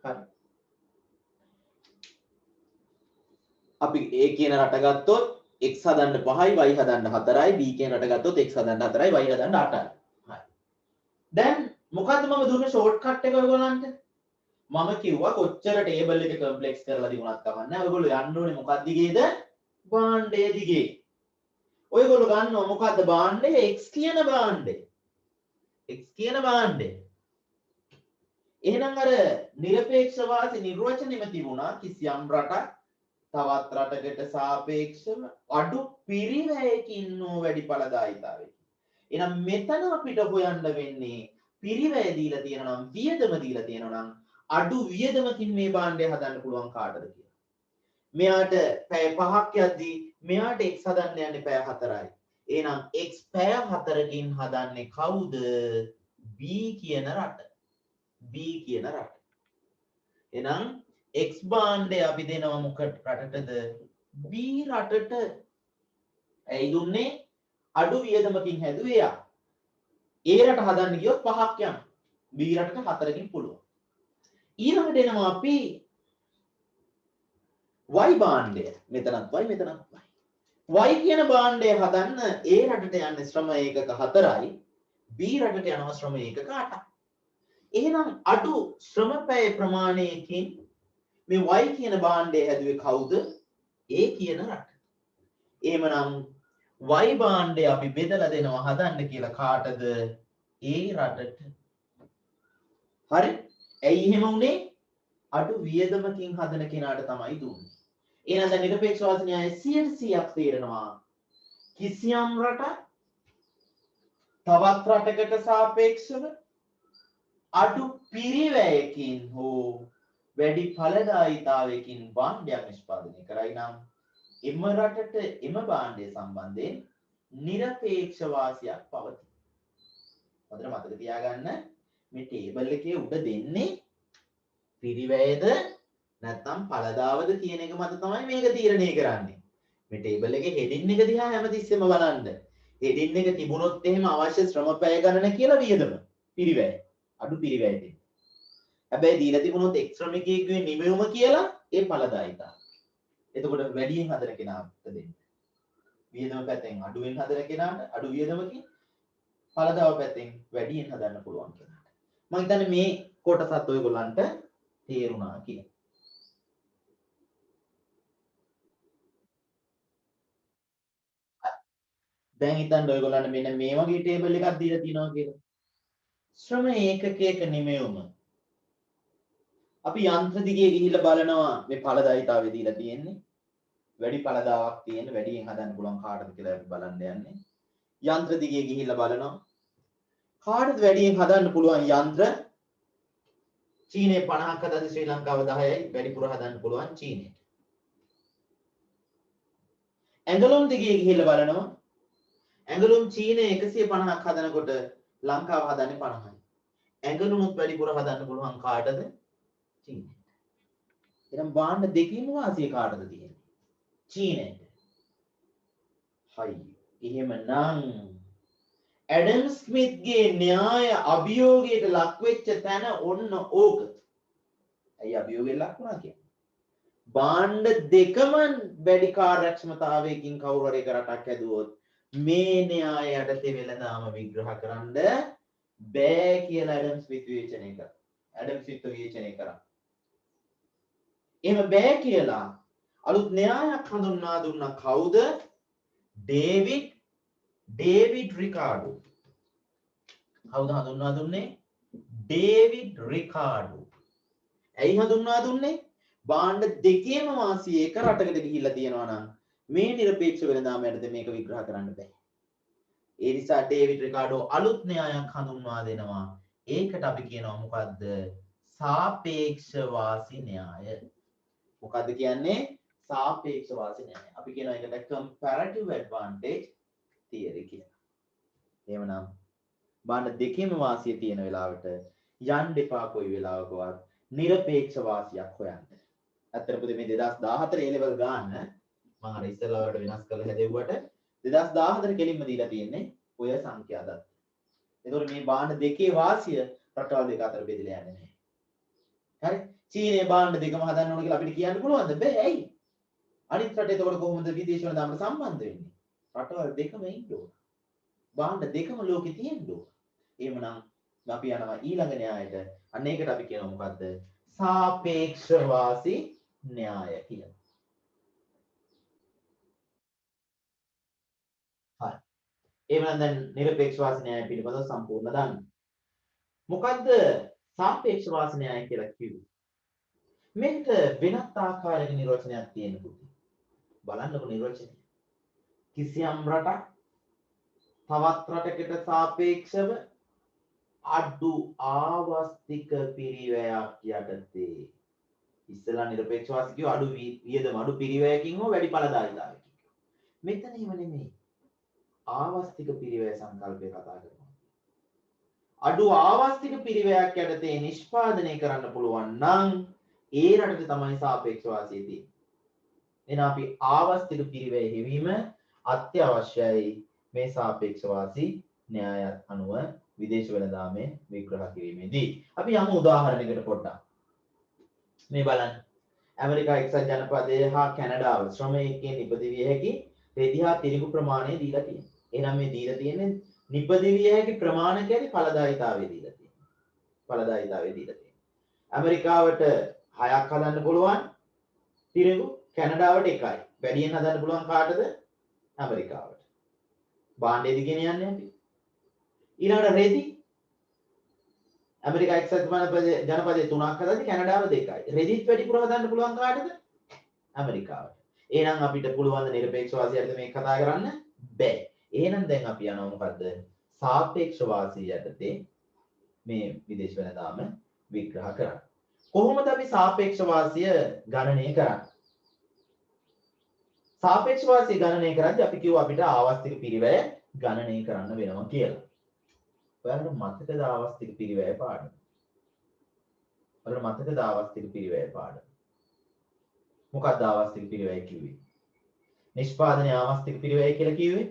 හරි. අපි a කියන රට ගත්තොත් x හදන්න 5යි y හදන්න 4යි b කියන රට ගත්තොත් x හදන්න 4යි y හදන්න 8යි. හරි. දැන් මොකද්ද මම දුන්න ෂෝට්කට් එක ඔයගොල්ලන්ට? මම කිව්වා කොච්චර ටේබල් එක කම්ප්ලෙක්ස් කරලා දිනුනත් කමන්නේ. ඔයගොල්ලෝ යන්න ඕනේ මොකක්ද දිගේද? භාණ්ඩය දිගේ. ඔයගොල්ලෝ ගන්නවා මොකද්ද භාණ්ඩය? x කියන භාණ්ඩය. x කියන භාණ්ඩය. එහෙනම් අර নিরপেক্ষ වාසි නිර්වචනෙම තිබුණා කිසියම් රටක් තවත් රටකට සාපේක්ෂව අඩු පිරිවැයකින් නෝ වැඩි ඵලදායීතාවයකින්. එහෙනම් මෙතන අපිට හොයන්න වෙන්නේ පිරිවැය දීලා තියෙනවා නම් වියදම දීලා තියෙනවා නම් අඩු වියදමකින් මේ භාණ්ඩය හදන්න පුළුවන් කාටද කියලා. මෙයාට පැය 5ක් යද්දී මෙයාට x හදන්න යන්නේ පැය 4යි. එහෙනම් x පැය 4කින් හදන්නේ කවුද? b කියන රට. b කියන රට. එහෙනම් x භාණ්ඩය අපි දෙනවා මොකක් රටටද? b රටට. ඇයි දුන්නේ? අඩු වියදමකින් හැදුවේ යා. a රට හදන්න ගියොත් 5ක් යනවා. b රටට 4කින් පුළුවන්. ඊළඟට එනවා අපි y භාණ්ඩය. මෙතනත් y මෙතනත් y. y කියන භාණ්ඩය හදන්න a රටට යන්නේ ශ්‍රම ඒකක 4යි. b රටට යනවා ශ්‍රම ඒකක 8යි. එහෙනම් අඩු ශ්‍රම පැය ප්‍රමාණයකින් මේ y කියන භාණ්ඩය හැදුවේ කවුද? a කියන රට. එහෙමනම් y භාණ්ඩය අපි බෙදලා දෙනවා හදන්න කියලා කාටද? a රටට. හරි? ඇයි එහෙම උනේ? අඩු වියදමකින් හදන කෙනාට තමයි දුන්නේ. එහෙනම් දැන් නිරපේක්ෂ වාසි න්‍යාය 100%ක් තේරෙනවා. කිසියම් රටක් තවත් රටකට සාපේක්ෂව අඩු පිරිවැයකින් හෝ වැඩි ඵලදායීතාවයකින් භාණ්ඩයක් නිෂ්පාදනය කරයි නම් එම රටට එම භාණ්ඩය සම්බන්ධයෙන් නිරපේක්ෂ වාසියක් පවතී. හොඳට මතක තියාගන්න මේ ටේබල් එකේ උඩ දෙන්නේ පිරිවැයද නැත්නම් ඵලදාවද කියන එක මත තමයි මේක තීරණය කරන්නේ. මේ ටේබල් එකේ හෙඩින් එක දිහා හැමතිස්සෙම බලන්න. හෙඩින් එක තිබුණොත් එහෙම අවශ්‍ය ශ්‍රම පැය ගණන කියලා වියදම පිරිවැය අඩු පිරිවැය දෙන්න. හැබැයි දීලා තිබුණොත් එක් ශ්‍රමිකයෙකුගේ නිමෙවුම කියලා ඒ ඵලදායීතාව. එතකොට වැඩියෙන් හදන කෙනාට දෙන්න. වියදම පැත්තෙන් අඩුවෙන් හදන කෙනාට අඩු වියදමකින් ඵලදාව පැත්තෙන් වැඩියෙන් හදන්න පුළුවන් කෙනාට. මම හිතන්නේ මේ කොටසත් ඔයගොල්ලන්ට තේරුණා කියලා. දැන් හිතන්න ඔයගොල්ලන්ට මෙන්න මේ වගේ ටේබල් එකක් දීලා තියෙනවා කියලා. ශ්‍රම ඒකකයක නිමෙවුම. අපි යන්ත්‍ර දිගේ ගිහිල්ලා බලනවා මේ ඵලදායීතාවය දීලා තියෙන්නේ. වැඩි ඵලදාවක් තියෙන වැඩියෙන් හදන්න පුළුවන් කාටද කියලා අපි බලන්න යන්නේ. යන්ත්‍ර දිගේ ගිහිල්ලා බලනවා. කාටද වැඩියෙන් හදන්න පුළුවන් යන්ත්‍ර? චීනයේ 50ක් හදද්දි ශ්‍රී ලංකාව 10යි වැඩිපුර හදන්න පුළුවන් චීනයට. ඇඟලුම් දිගේ ගිහිල්ලා බලනවා. ඇඟලුම් චීනයේ 150ක් හදනකොට ලංකාව හදන්නේ 50යි. ඇඟලුමුත් වැඩිපුර හදන්න පුළුවන් කාටද? චීනයට. එහෙනම් භාණ්ඩ දෙකේම වාසිය කාටද තියෙන්නේ? චීනයට. හයි. එහෙමනම් ඇඩම් ස්මිත්ගේ න්‍යාය අභියෝගයට ලක් වෙච්ච තැන ඔන්න ඕක. ඇයි අභියෝගයට ලක් වුණා කියන්නේ? භාණ්ඩ දෙකම වැඩි කාර්යක්ෂමතාවයකින් කවුරු හරි එක රටක් හැදුවොත් මේ න්‍යාය යටතේ වෙළඳාම විග්‍රහ කරන්න බෑ කියලා ඇඩම් ස්මිත් විවේචනය කරා. ඇඩම් ස්මිත් විවේචනය කරා. එහෙම බෑ කියලා අලුත් න්‍යායක් හඳුන්වා දුන්නා කවුද? David Ricardo. කවුද හඳුන්වා දුන්නේ? David Ricardo. ඇයි හඳුන්වා දුන්නේ? භාණ්ඩ දෙකේම වාසිය එක රටකට ගිහිල්ලා තියෙනවා නම් මේ නිරපේක්ෂ වෙළඳාම යටතේ මේක විග්‍රහ කරන්න බෑ. ඒ නිසා ඩේවිඩ් රිකාඩෝ අලුත් න්‍යායක් හඳුන්වා දෙනවා. ඒකට අපි කියනවා මොකද්ද? සාපේක්ෂ වාසි න්‍යාය. මොකද්ද කියන්නේ? සාපේක්ෂ වාසි න්‍යාය. අපි කියනවා ඒකට comparative advantage theory කියලා. එහෙමනම් භාණ්ඩ දෙකේම වාසිය තියෙන වෙලාවට යන්න එපා කොයි වෙලාවකවත් නිරපේක්ෂ වාසියක් හොයන්න. ඇත්තට පුතේ මේ 2014 A level ගාන මම අර ඉස්සෙල්ලා වලට වෙනස් කරලා හැදෙව්වට 2014 කෙලින්ම දීලා තියෙන්නේ ඔය සංඛ්‍යා දත්ත. ඒතකොට මේ භාණ්ඩ දෙකේ වාසිය රටවල් දෙක අතර බෙදලා යන්නේ නැහැ. හරි? චීනයේ භාණ්ඩ දෙකම හදන්න ඕන කියලා අපිට කියන්න පුළුවන්ද? බෑ. ඇයි? අනිත් රට එතකොට කොහොමද විදේශ වෙළඳාමට සම්බන්ධ වෙන්නේ? රටවල් දෙකම ඉන්න ඕන. භාණ්ඩ දෙකම ලෝකේ තියෙන්න ඕන. එහෙමනම් අපි යනවා ඊළඟ න්‍යායට. අන්න ඒකට අපි කියනවා මොකද්ද? සාපේක්ෂ වාසි න්‍යාය කියලා. හරි. එහෙනම් දැන් නිරපේක්ෂ වාසි න්‍යාය පිළිබඳව සම්පූර්ණ දන්න. මොකද්ද සාපේක්ෂ වාසි න්‍යාය කියලා කිව්වේ? මේකට වෙනත් ආකාරයක නිර්වචනයක් තියෙනවා. බලන්නකො නිර්වචනය. කිසියම් රටක් තවත් රටකට සාපේක්ෂව අඩු ආවස්තික පිරිවැයක් යටතේ ඉස්සලා නිරපේක්ෂ වාසි කියව අඩු වියදම අඩු පිරිවැයකින් හෝ වැඩි ඵලදායීතාවයකින්. මෙතන එහෙම නෙමෙයි. ආවස්තික පිරිවැය සංකල්පය කතා කරනවා. අඩු ආවස්තික පිරිවැයක් යටතේ නිෂ්පාදනය කරන්න පුළුවන් නම් ඒ රටට තමයි සාපේක්ෂ වාසිය තියෙන්නේ. එහෙනම් අපි ආවස්තික පිරිවැය හෙවීම අත්‍යවශ්‍යයි මේ සාපේක්ෂ වාසි න්‍යායත් අනුව විදේශ වෙළඳාමේ විග්‍රහ කිරීමේදී. අපි යමු උදාහරණයකට පොඩ්ඩක්. මේ බලන්න. ඇමරිකා එක්සත් ජනපදයේ හා කැනඩාව ශ්‍රමයකින් නිපදවිය හැකි රෙදි හා තිරිඟු ප්‍රමාණය දීලා තියෙනවා. එහෙනම් මේ දීලා තියෙන්නේ නිපදවිය හැකි ප්‍රමාණ කියන්නේ ඵලදායීතාවය දීලා තියෙනවා. ඵලදායීතාවය දීලා තියෙනවා. ඇමරිකාවට 6ක් හදන්න පුළුවන් තිරිඟු, කැනඩාවට 1යි. වැඩියෙන් හදන්න පුළුවන් කාටද? ඇමරිකාවට. භාණ්ඩයේදී ගෙනියන්නේ අපි. ඊළඟට රෙදි ඇමරිකා එක්සත් ජනපදයේ 3ක් හදද්දි කැනඩාව 2යි. රෙදිත් වැඩිපුර හදන්න පුළුවන් කාටද? ඇමරිකාවට. එහෙනම් අපිට පුළුවන් ද නිරපේක්ෂ වාසියට මේක කතා කරන්න? බෑ. එහෙනම් දැන් අපි යනවා මොකද්ද? සාපේක්ෂ වාසිය යටතේ මේ විදේශ වෙළඳාම විග්‍රහ කරන්න. කොහොමද අපි සාපේක්ෂ වාසිය ගණනය කරන්නේ? සාපේක්ෂ වාසිය ගණනය කරද්දී අපි කිව්වා අපිට ආවස්තික පිරිවැය ගණනය කරන්න වෙනවා කියලා. ඔයාලට මතකද ආවස්තික පිරිවැය පාඩම? ඔයාලට මතකද ආවස්තික පිරිවැය පාඩම? මොකක්ද ආවස්තික පිරිවැය කිව්වේ? නිෂ්පාදනයේ ආවස්තික පිරිවැය කියලා කිව්වේ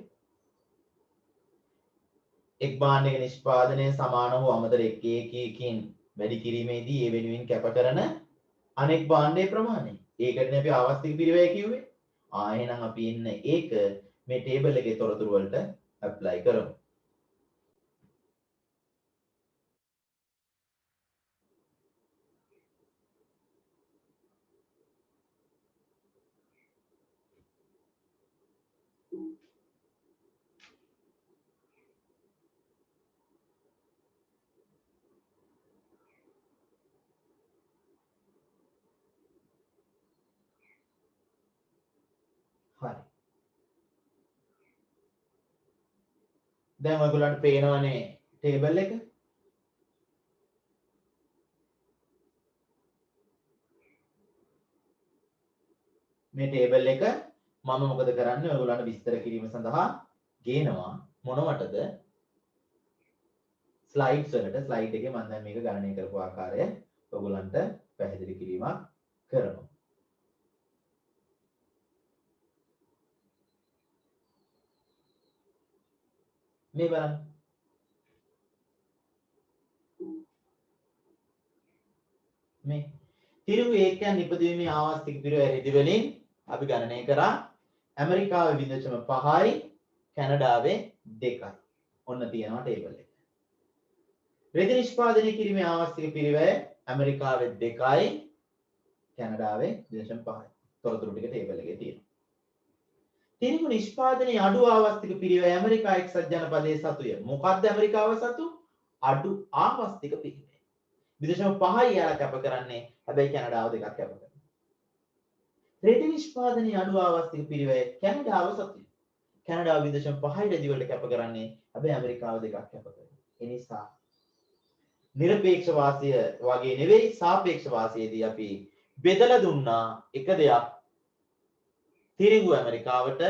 එක් භාණ්ඩයක නිෂ්පාදනය සමාන වූ අමතර එකකින් වැඩි කිරීමේදී ඒ වෙනුවෙන් කැප කරන අනෙක් භාණ්ඩයේ ප්‍රමාණය. ඒකටනේ අපි ආවස්තික පිරිවැය කිව්වේ. එහෙනම් අපි ඉන්න ඒක මේ ටේබල් එකේ තොරතුරු වලට ඇප්ලයි කරමු. හරි. දැන් ඔයගොල්ලන්ට පේනවනේ ටේබල් එක. මේ ටේබල් එක මම මොකද කරන්නේ ඔයගොල්ලන්ට විස්තර කිරීම සඳහා ගේනවා මොනවටද ස්ලයිඩ්ස් වලට. ස්ලයිඩ් එකේ මම දැන් මේක ගණනය කරපු ආකාරය ඔයගොල්ලන්ට පැහැදිලි කිරීමක් කරනවා. මේ බලන්න. මේ තිරිඟු ඒකයන් නිපදවීමේ ආවස්තික පිරිවැය රෙදි වලින් අපි ගණනය කරා ඇමරිකාවේ 0.5යි කැනඩාවේ 2යි. ඔන්න තියෙනවා ටේබල් එක. රෙදි නිෂ්පාදනය කිරීමේ ආවස්තික පිරිවැය ඇමරිකාවේ 2යි කැනඩාවේ 0.5යි. තොරතුරු ටික ටේබල් එකේ තියෙනවා. තිරිඟු නිෂ්පාදනයේ අඩු ආවස්තික පිරිවැය ඇමරිකා එක්සත් ජනපදයේ සතුය. මොකක්ද ඇමරිකාව සතු? අඩු ආවස්තික පිරිවැය. 0.5යි යාලා කැප කරන්නේ. හැබැයි කැනඩාව 2ක් කැප කරනවා. රෙදි නිෂ්පාදනයේ අඩු ආවස්තික පිරිවැය කැනඩාව සතුයි. කැනඩාව 0.5යි රෙදි වලට කැප කරන්නේ. හැබැයි ඇමරිකාව 2ක් කැප කරනවා. ඒ නිසා නිරපේක්ෂ වාසිය වගේ නෙවෙයි සාපේක්ෂ වාසියේදී අපි බෙදලා දුන්නා එක දෙයක්. තිරිඟු ඇමරිකාවට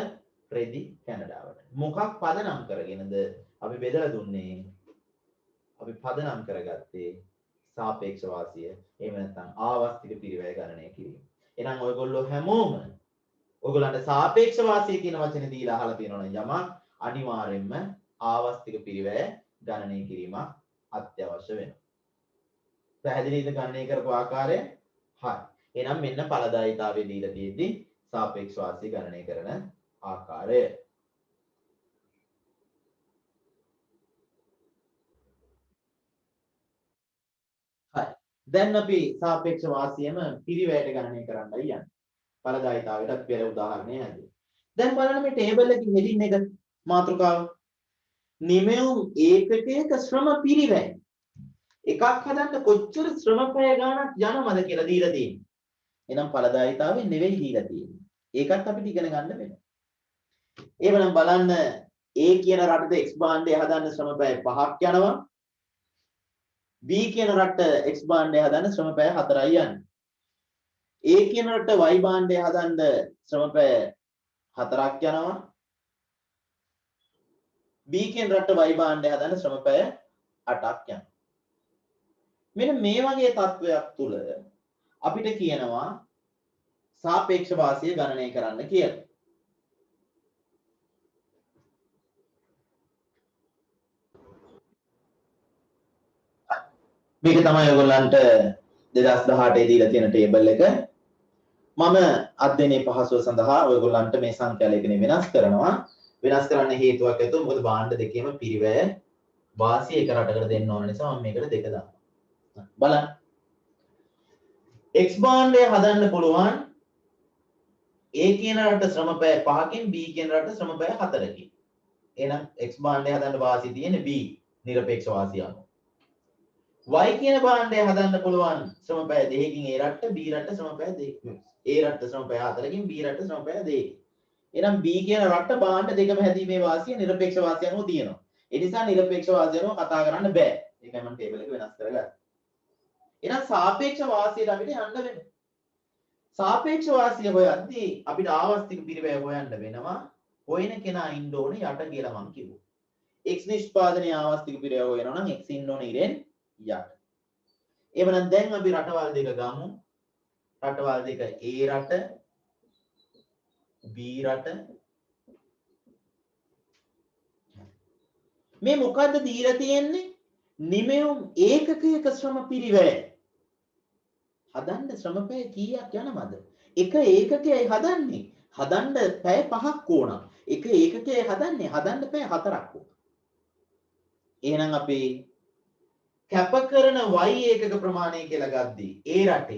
රෙදි කැනඩාවට. මොකක් පදනම් කරගෙනද අපි බෙදලා දුන්නේ? අපි පදනම් කරගත්තේ සාපේක්ෂ වාසිය එහෙම නැත්නම් ආවස්තික පිරිවැය ගණනය කිරීම. එහෙනම් ඔයගොල්ලෝ හැමෝම ඔයගොල්ලන්ට සාපේක්ෂ වාසිය කියන වචනේ දීලා අහලා තියෙනවා නම් යමක් අනිවාර්යෙන්ම ආවස්තික පිරිවැය ගණනය කිරීමක් අත්‍යවශ්‍ය වෙනවා. පැහැදිලිද ගණනය කරපු ආකාරය? හරි. එහෙනම් මෙන්න ඵලදායීතාවය දීලා තියෙද්දි සාපේක්ෂ වාසිය ගණනය කරන ආකාරය. හරි. දැන් අපි සාපේක්ෂ වාසියම පිරිවැයට ගණනය කරන්නයි යන්නේ. ඵලදායීතාවයටත් පෙර උදාහරණයක් හැදුවා. දැන් බලන්න මේ ටේබල් එකේ හෙඩින් එක මාතෘකාව. නිමෙවුම් ඒකකයක ශ්‍රම පිරිවැය. එකක් හදන්න කොච්චර ශ්‍රම පැය ගාණක් යනවද කියලා දීලා තියෙනවා. එහෙනම් ඵලදායීතාවය නෙවෙයි දීලා තියෙන්නේ. ඒකත් අපිට ඉගෙන ගන්න වෙනවා. එහෙනම් බලන්න A කියන රටට X භාණ්ඩය හදන්න ශ්‍රම පැය 5ක් යනවා. B කියන රටට X භාණ්ඩය හදන්න ශ්‍රම පැය 4යි යන්නේ. A කියන රටට Y භාණ්ඩය හදන්න ශ්‍රම පැය 4ක් යනවා. B කියන රටට Y භාණ්ඩය හදන්න ශ්‍රම පැය 8ක් යනවා. මෙන්න මේ වගේ තත්වයක් තුල අපිට කියනවා සාපේක්ෂ වාසිය ගණනය කරන්න කියලා. මේක තමයි ඔයගොල්ලන්ට 2018 දීලා තියෙන ටේබල් එක. මම අධ්‍යයනයේ පහසුව සඳහා ඔයගොල්ලන්ට මේ සංඛ්‍යා ලේඛනය වෙනස් කරනවා. වෙනස් කරන්න හේතුවක් ඇතුව මොකද භාණ්ඩ දෙකේම පිරිවැය වාසිය එක රටකට දෙන්න ඕන නිසා මම මේකට 2 දානවා. බලන්න. X භාණ්ඩය හදන්න පුළුවන් A කියන රට ශ්‍රම පැය 5කින් B කියන රට ශ්‍රම පැය 4කින්. එහෙනම් X භාණ්ඩය හදන්න වාසිය තියෙන්නේ B නිරපේක්ෂ වාසිය අනුව. Y කියන භාණ්ඩය හදන්න පුළුවන් ශ්‍රම පැය 2කින් A රට B රට ශ්‍රම පැය 2කින්. A රට ශ්‍රම පැය 4කින් B රට ශ්‍රම පැය 2කින්. එහෙනම් B කියන රට භාණ්ඩ දෙකම හැදීමේ වාසිය නිරපේක්ෂ වාසිය අනුව තියෙනවා. ඒ නිසා නිරපේක්ෂ වාසිය අනුව කතා කරන්න බෑ. ඒකයි මම ටේබල් එක වෙනස් කරගත්තේ. එහෙනම් සාපේක්ෂ වාසියට අපිට යන්න වෙනවා. සාපේක්ෂ වාසිය හොයද්දී අපිට ආවස්තික පිරිවැය හොයන්න වෙනවා. හොයන කෙනා ඉන්න ඕනේ යට කියලා මම කිව්වා. x නිෂ්පාදනයේ ආවස්තික පිරිවැය හොයනවා නම් x ඉන්න ඕනේ ඉරෙන් යට. එවනම් දැන් අපි රටවල් දෙක ගමු. රටවල් දෙක A රට B රට. මේ මොකද්ද දීලා තියෙන්නේ? නිමෙවුම් ඒකකයක ශ්‍රම පිරිවැය. හදන්න ශ්‍රම පැය කීයක් යනවද? එක ඒකකයයි හදන්නේ. හදන්න පැය 5ක් ඕන. එක ඒකකයයි හදන්න පැය 4ක් ඕන. එහෙනම් අපි කැප කරන y ඒකක ප්‍රමාණය කියලා ගද්දී A රට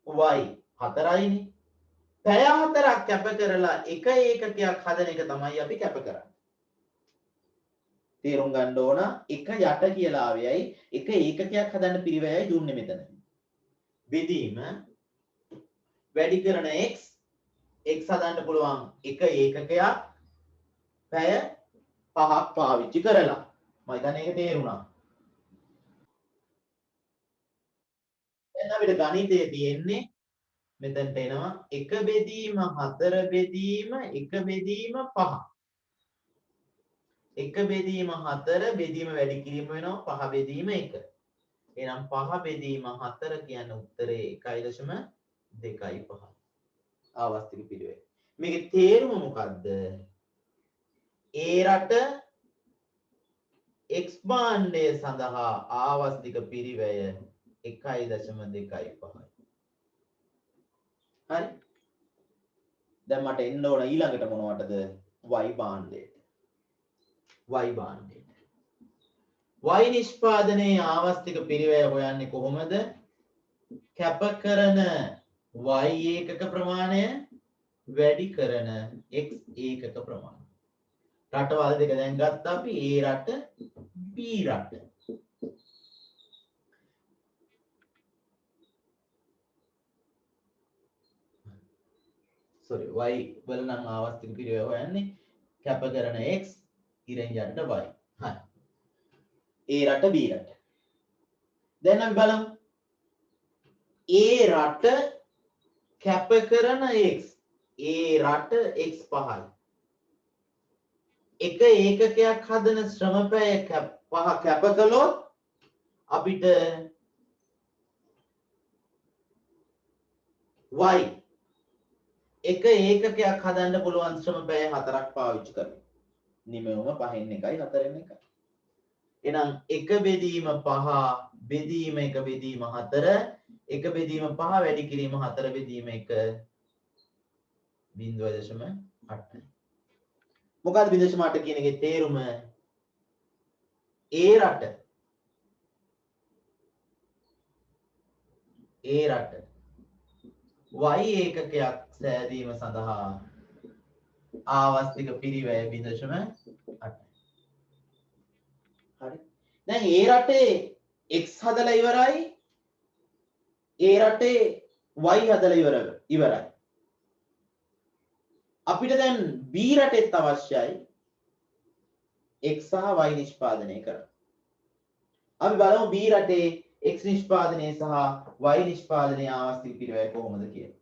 y 4යිනේ. පැය 4ක් කැප කරලා එක ඒකකයක් හදන එක තමයි අපි කැප කරන්නේ. තේරුම් ගන්න ඕන එක යට කියලා ආවේයි එක ඒකකයක් හදන්න පිරිවැයයි දුන්නේ මෙතන. බෙදීම වැඩි කරන x හදන්න පුළුවන් එක ඒකකයක් පැය 5ක් පාවිච්චි කරලා. මම හිතන්නේ ඒක තේරුණා. දැන් අපිට ගණිතයේ තියෙන්නේ මෙතනට එනවා 1 බෙදීම 4 බෙදීම 1 බෙදීම 5. 1 බෙදීම 4 බෙදීම වැඩි කිරීම වෙනවා 5 බෙදීම 1. එහෙනම් 5 බෙදීම 4 කියන උත්තරේ 1.25. ආවස්තික පිළිවෙල. මේකේ තේරුම මොකද්ද? A රට X භාණ්ඩය සඳහා ආවස්තික පිරිවැය 1.25. හරි. දැන් මට එන්න ඕන ඊළඟට මොනවටද? Y භාණ්ඩයට. Y භාණ්ඩයට. Y නිෂ්පාදනයේ ආවස්තික පිරිවැය හොයන්නේ කොහොමද? කැප කරන y ඒකක ප්‍රමාණය වැඩි කරන x ඒකක ප්‍රමාණය. රටවල් දෙක දැන් ගත්තා අපි A රට B රට. sorry y වල නම් ආවස්තික පිරිවැය හොයන්නේ කැප කරන x ඉරෙන් යන්න y. හරි. A රට B රට. දැන් අපි බලමු A රට කැප කරන x. A රට x 5යි. එක ඒකකයක් හදන ශ්‍රම පැය 5 කැප කළොත් අපිට y එක ඒකකයක් හදන්න පුළුවන් ශ්‍රම පැය 4ක් පාවිච්චි කරලා. නිමෙවුම 5න් 1යි 4න් 1යි. එහෙනම් 1 බෙදීම 5 බෙදීම 1 බෙදීම 4 1 බෙදීම 5 වැඩි කිරීම 4 බෙදීම 1 0.8යි. මොකක්ද 0.8 කියන එකේ තේරුම? ඒ රට y ඒකකයක් සෑදීම සඳහා ආවස්තික පිරිවැය 0.8යි. හරි. දැන් ඒ රටේ x හදලා ඉවරයි. ඒ රටේ y හදලා ඉවරයි. අපිට දැන් b රටෙත් අවශ්‍යයි x සහ y නිෂ්පාදනය කරන්න. අපි බලමු b රටේ x නිෂ්පාදනය සහ y නිෂ්පාදනයේ ආවස්තික පිරිවැය කොහොමද කියලා.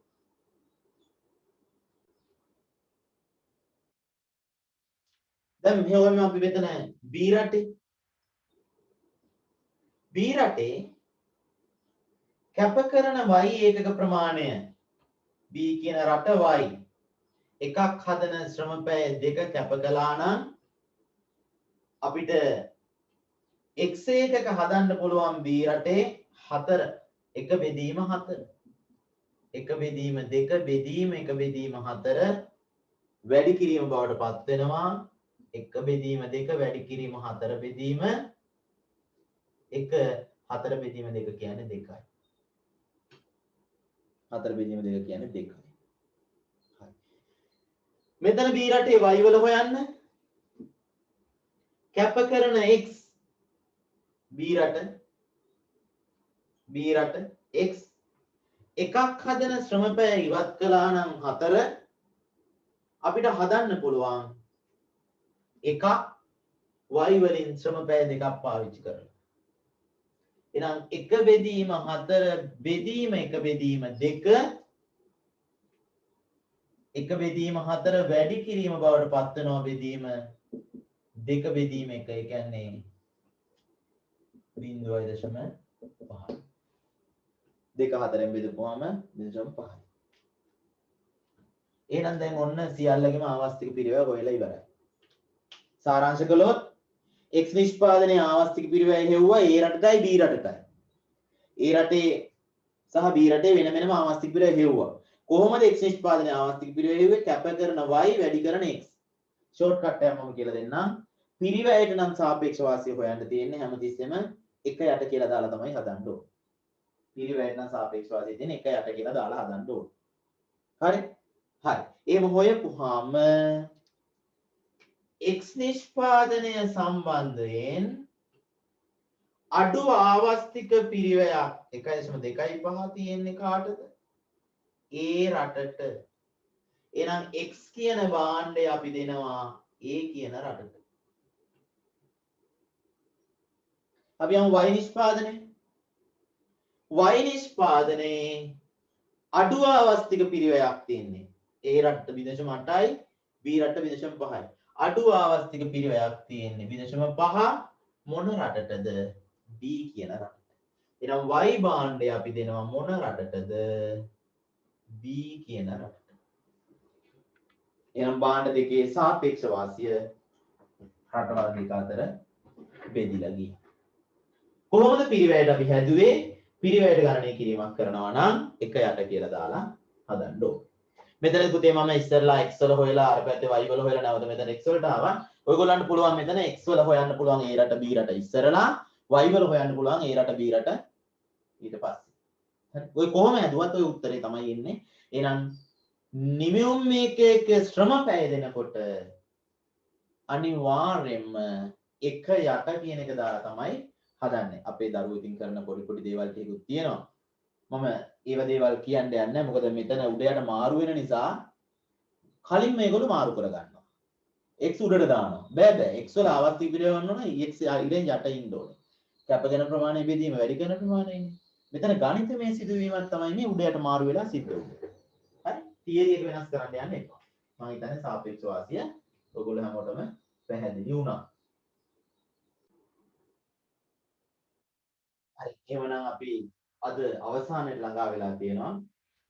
දැන් මෙහෙම අපි මෙතන b රටේ කැප කරන y ඒකක ප්‍රමාණය b කියන රට y එකක් හදන ශ්‍රම පැය 2 කැප කළා නම් අපිට x ඒකක හදන්න පුළුවන් b රටේ 4 1 බෙදීම 4 1 බෙදීම 2 බෙදීම 1 බෙදීම 4 වැඩි කිරීම බවට පත් වෙනවා 1 බෙදීම 2 වැඩි කිරීම 4 බෙදීම 1 4 බෙදීම 2 කියන්නේ 2යි 4 බෙදීම 2 කියන්නේ 2යි. හරි. මෙතන b රටේ y වල හොයන්න කැප කරන x b රට x එකක් හදන ශ්‍රම පැය ඉවත් කළා නම් 4 අපිට හදන්න පුළුවන් එකක් y වලින් ශ්‍රම පැය දෙකක් පාවිච්චි කරලා. එහෙනම් 1 බෙදීම 4 බෙදීම 1 බෙදීම 2 1 බෙදීම 4 වැඩි කිරීම බවට පත් වෙනවා බෙදීම 2 බෙදීම 1 ඒ කියන්නේ 0.5 2 4ෙන් බෙදපුවාම 0.5. එහෙනම් දැන් ඔන්න සියල්ලගේම ආවස්තික පිරිවැය හොයලා ඉවරයි. සාරාංශ කළොත් x නිෂ්පාදනයේ ආවස්තික පිරිවැය හෙව්වා a රටටයි b රටටයි. a රටේ සහ b රටේ වෙන වෙනම ආවස්තික පිරිවැය හෙව්වා. කොහොමද x නිෂ්පාදනයේ ආවස්තික පිරිවැය හෙව්වේ? කැප කරන y වැඩි කරන x. ෂෝට් කට් එකක් මම කියලා දෙන්නම්. පිරිවැයට නම් සාපේක්ෂ වාසිය හොයන්න තියෙන්නේ හැමතිස්සෙම 1 යට කියලා දාලා තමයි හදන්න ඕනේ. පිරිවැයට නම් සාපේක්ෂ වාසිය තියෙන 1 යට කියලා දාලා හදන්න ඕනේ. හරි? හරි. එහෙම හොයපුවාම x නිෂ්පාදනය සම්බන්ධයෙන් අඩු ආවස්තික පිරිවැයක් 1.25 තියෙන්නේ කාටද? A රටට. එහෙනම් x කියන භාණ්ඩය අපි දෙනවා A කියන රටට. අපි යමු y නිෂ්පාදනය. y නිෂ්පාදනයේ අඩු ආවස්තික පිරිවැයක් තියෙන්නේ. A රටට 0.8යි B රටට 0.5යි. අඩු ආවස්තික පිරිවැයක් තියෙන්නේ 0.5 මොන රටටද? B කියන රටට. එහෙනම් y භාණ්ඩය අපි දෙනවා මොන රටටද? B කියන රටට. එහෙනම් භාණ්ඩ දෙකේ සාපේක්ෂ වාසිය රටවල් දෙක අතර බෙදිලා ගියා. කොහොමද පිරිවැයට අපි හැදුවේ? පිරිවැයට ගණනය කිරීමක් කරනවා නම් 1 යට කියලා දාලා හදන්න ඕනේ. මෙතන පුතේ මම ඉස්සරලා x වල හොයලා අර පැත්තේ y වල හොයලා නැවත මෙතන x වලට ආවා. ඔයගොල්ලන්ට පුළුවන් මෙතන x වල හොයන්න පුළුවන් a රට b රට ඉස්සරලා y වල හොයන්න පුළුවන් a රට b රට ඊට පස්සේ. හරි. ඔය කොහොම හැදුවත් ඔය උත්තරේ තමයි එන්නේ. එහෙනම් නිමියුම් මේකේක ශ්‍රම පැය දෙනකොට අනිවාර්යයෙන්ම 1 යට කියන එක දාලා තමයි හදන්නේ. අපේ දරුවෝ ඉතින් කරන පොඩි දේවල් ටිකකුත් තියෙනවා. මම ඒව දේවල් කියන්න යන්නේ නැහැ. මොකද මෙතන උඩයට මාරු වෙන නිසා කලින් මේගොල්ලෝ මාරු කර ගන්නවා. x උඩට දානවා. බෑ x වල ආවර්තික පිළිවෙල ගන්න ඕන x ඉරෙන් යට ඉන්න ඕනේ. කැපගෙන ප්‍රමාණය බෙදීම වැඩි කරන ප්‍රමාණයනේ. මෙතන ගණිතමය සිදුවීමක් තමයි මේ උඩයට මාරු වෙලා සිද්ධ වෙන්නේ. හරි? තියරි එක වෙනස් කරන්න යන්න එපා. මම හිතන්නේ සාපේක්ෂ වාසිය ඔයගොල්ලෝ හැමෝටම පැහැදිලි වුණා. හරි. එහෙමනම් අපි අද අවසානයේ ළඟා වෙලා තියෙනවා.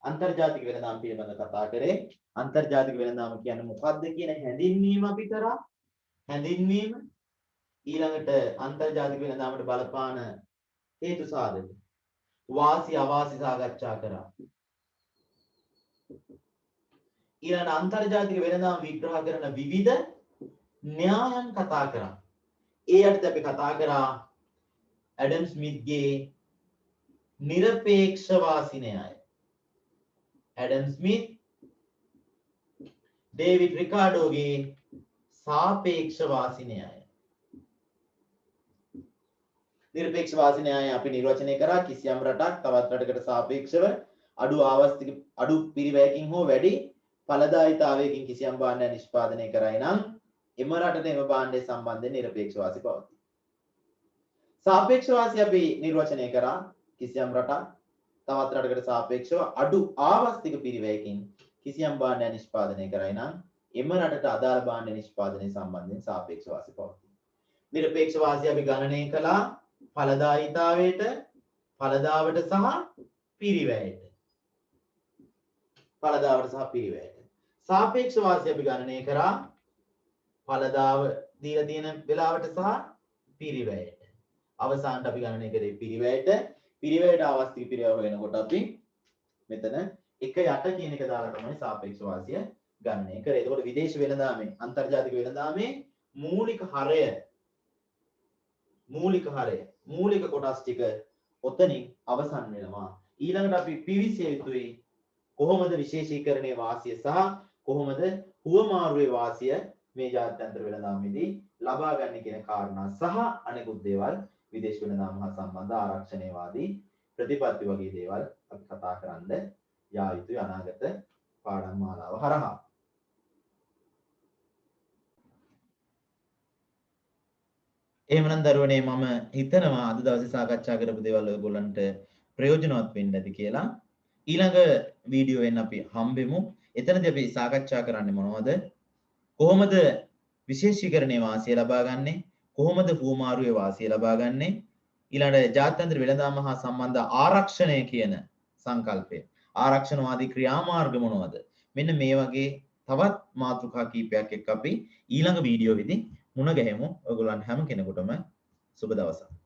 අන්තර්ජාතික වෙළඳාම් පිළිබඳව කතා කරේ. අන්තර්ජාතික වෙළඳාම කියන්නේ මොකක්ද කියන හැඳින්වීම අපි කරා. හැඳින්වීම ඊළඟට අන්තර්ජාතික වෙළඳාමට බලපාන හේතු සාධක. වාසි අවාසි සාකච්ඡා කරා. ඊළඟ අන්තර්ජාතික වෙළඳාම විග්‍රහ කරන විවිධ න්‍යායන් කතා කරා. ඒ යටතේ අපි කතා කරා ඇඩම් ස්මිත්ගේ නිරපේක්ෂ වාසි න්‍යාය. ඇඩම් ස්මිත් ඩේවිඩ් රිකාඩෝගේ සාපේක්ෂ වාසි න්‍යාය. නිරපේක්ෂ වාසි න්‍යාය අපි නිර්වචනය කරා කිසියම් රටක් තවත් රටකට සාපේක්ෂව අඩු ආවස්තික අඩු පිරිවැයකින් හෝ වැඩි ඵලදායීතාවයකින් කිසියම් භාණ්ඩයක් නිෂ්පාදනය කරයි නම් එම රටට එම භාණ්ඩය සම්බන්ධයෙන් නිරපේක්ෂ වාසි පවතී. සාපේක්ෂ වාසි අපි නිර්වචනය කරා කිසියම් රටක් තවත් රටකට සාපේක්ෂව අඩු ආවස්තික පිරිවැයකින් කිසියම් භාණ්ඩයක් නිෂ්පාදනය කරයි නම් එම රටට අදාළ භාණ්ඩ නිෂ්පාදනය සම්බන්ධයෙන් සාපේක්ෂ වාසි පවතී. නිරපේක්ෂ වාසි අපි ගණනය කළා ඵලදායීතාවයට, ඵලදාවට සහ පිරිවැයට. ඵලදාවට සහ පිරිවැයට. සාපේක්ෂ වාසි අපි ගණනය කරා ඵලදාව දීලා තියෙන වෙලාවට සහ පිරිවැයට. අවසානට අපි ගණනය කරේ පිරිවැයට. පිරිවැයට ආවස්තික පිරිවැය වෙනකොට අපි මෙතන එක යට කියන එක දාලා තමයි සාපේක්ෂ වාසිය ගණනය කරේ. එතකොට විදේශ වෙළඳාමේ අන්තර්ජාතික වෙළඳාමේ මූලික කොටස් ටික ඔතනින් අවසන් වෙනවා. ඊළඟට අපි පිවිසිය යුතුයි කොහොමද විශේෂීකරණයේ වාසිය සහ කොහොමද හුවමාරුවේ වාසිය මේ ජාත්‍යන්තර වෙළඳාමේදී ලබා ගන්න කියන කාරණා සහ අනෙකුත් දේවල් විදේශ වෙළඳාම හා සම්බන්ධ ආරක්ෂණයවාදී ප්‍රතිපත්ති වගේ දේවල් අපි කතා කරන්න යා යුතුයි අනාගත පාඩම් මාලාව හරහා. එහෙමනම් දරුවනේ මම හිතනවා අද දවසේ සාකච්ඡා කරපු දේවල් ඔයගොල්ලන්ට ප්‍රයෝජනවත් වෙන්න ඇති කියලා. ඊළඟ වීඩියෝවෙන් අපි හම්බෙමු. එතනදී අපි සාකච්ඡා කරන්නේ මොනවද? කොහොමද විශේෂීකරණයේ වාසිය ලබා ගන්නෙ? කොහොමද හුවමාරුවේ වාසිය ලබා ගන්නෙ? ඊළඟට ජාත්‍යන්තර වෙළඳාම හා සම්බන්ධ ආරක්ෂණය කියන සංකල්පය. ආරක්ෂණවාදී ක්‍රියාමාර්ග මොනවද? මෙන්න මේ වගේ තවත් මාතෘකා කීපයක් එක්ක අපි ඊළඟ වීඩියෝවේදී මුණ ගැහෙමු. ඔයගොල්ලන් හැම කෙනෙකුටම සුබ දවසක්.